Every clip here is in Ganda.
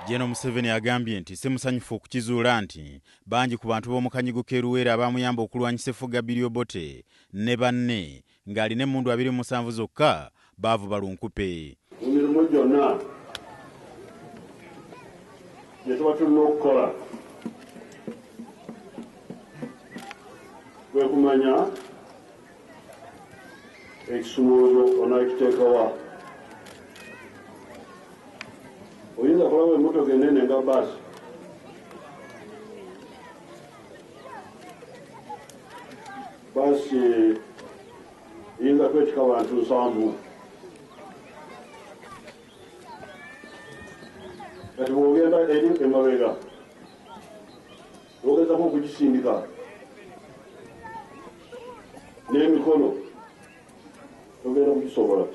General Museveni agambye nti semusanyufu okukizuula nti bangi ku bantu b'omukanyigo k'eruweera abamuyamba okulwanyisa effuga Billy Obote ne banne ng'alina emmundu 27 zokka baavu balunkupe. Mu mirimu gyonna gye tuba tulina okukola kwe kumanya ekisumuluzo onaakiteekawa. Oyinza kulaba emmotoka ennene nga baasi eyinza kwetika bantu 7. Kati bw'ogenda eri emabega ogezako okugisindika n'emikono togenda kugisobola.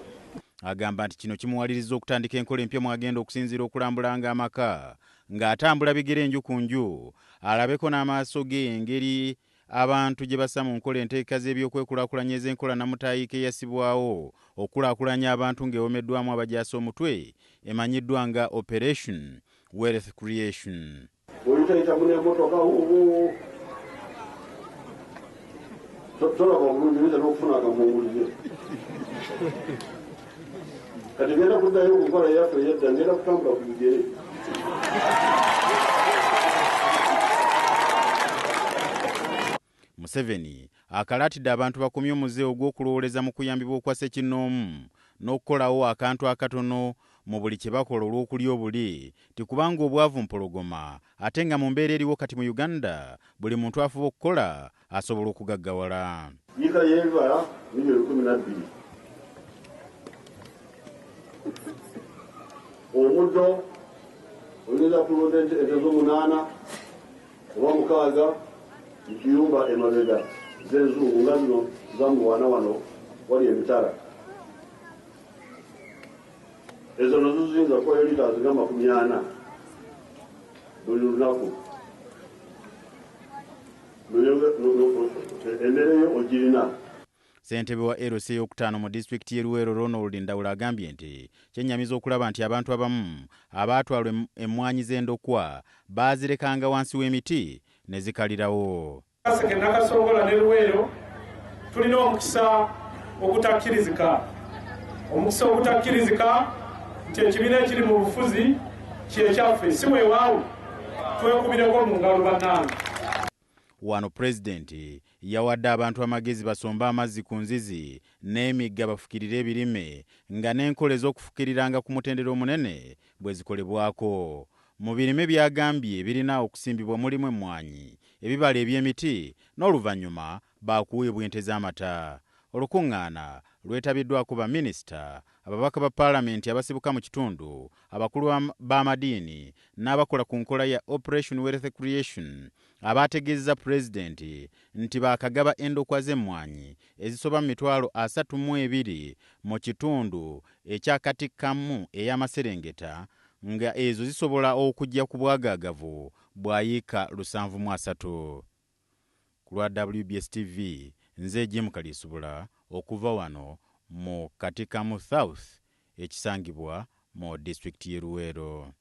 Agamba nti kino kimuwaliriza okutandika enkola empya mwagenda okusinziira okulambulanga amaka ng'atambula bigere enju ku nju alabeko n'amaaso ge engeri abantu gye bassa mu nkola enteeka z'ebyokwekulakulanya ez'enkola namutaayiika eyasibwawo okulaakulanya abantu ng'ewomeddwamu abajaasa omutwe emanyiddwa nga Operation Wealth Creation. Bw'oyitayita mu n'emmotoka tolaba obulungi oyinza n'okufuna akamungulize. Kati ngenda kuddayo okukola eyaffe eyadda ngenda kutambula ku bigere. Museveni akalaatidde abantu bakomye omuze ogw'okulowooleza mu kuyambibwa okwa ssekinnoomu n'okukolawo akantu akatono mu buli kye bakola olw'okulya obuli tikubanga obwavu mpologoma ate nga mu mbeera eriwo kati mu Uganda buli muntu afuba okukola asobola okugaggawala. Yiika y'enva milioni 12. Omuddo oyinza kulonda ente z'omunaana oba 6 mukiyumba emabega z'enzungu nga zino zamuwana wano wali emitala. Ezo nazo ziyinza kuba lita nga 40 buli lunaku. Emmere yo ogirina. Ssentebe wa LC ey'okutaano mu disitulikiti y'e Luweero Ronald Ndawula agambye nti kyennyamiza okulaba nti abantu abamu abaatwalwa emmwanyi z'endokwa baazirekanga wansi w'emiti ne zikalirawo. Kaseke Nakasongola ne Luweero tulina omukisa ogutakkirizika. Omukisa ogutakkirizika nti ekibiina ekiri mu bufuzi kyekyaffe si weewaawo twekubireko mu ngalo bannange. Wano Pulezidenti yawadde abantu amagezi basomba amazzi ku nzizi n'emigga bafukirire ebirime nga n'enkola ez'okufukiriranga ku mutendera omunene bwe zikolebwako. Mu birime byagambye birina okusimbibwa mulimu emmwanyi, ebibala eby'emiti n'oluvannyuma baakuweebwa ente z'amata. Olukuŋŋaana lwetabiddwako baminisita, ababaka ba paalamenti abasibuka mu kitundu, abakulu b'amadiini n'abakola ku nkola ya Operation Wealth Creation abaategeezezza Pulezidenti nti baakagaba endokwa z'emmwanyi ezisoba mu 32,000 mu kitundu ekyakatikkamu ey'Amaserengeta nga ezo zisobola okujja ku bwagaagavu bwa yiika 730. Ku lwa WBS TV nze Jim Kalisubula okuva wano mu Katikamu South ekisangibwa mu disitulikiti y'e Luweero.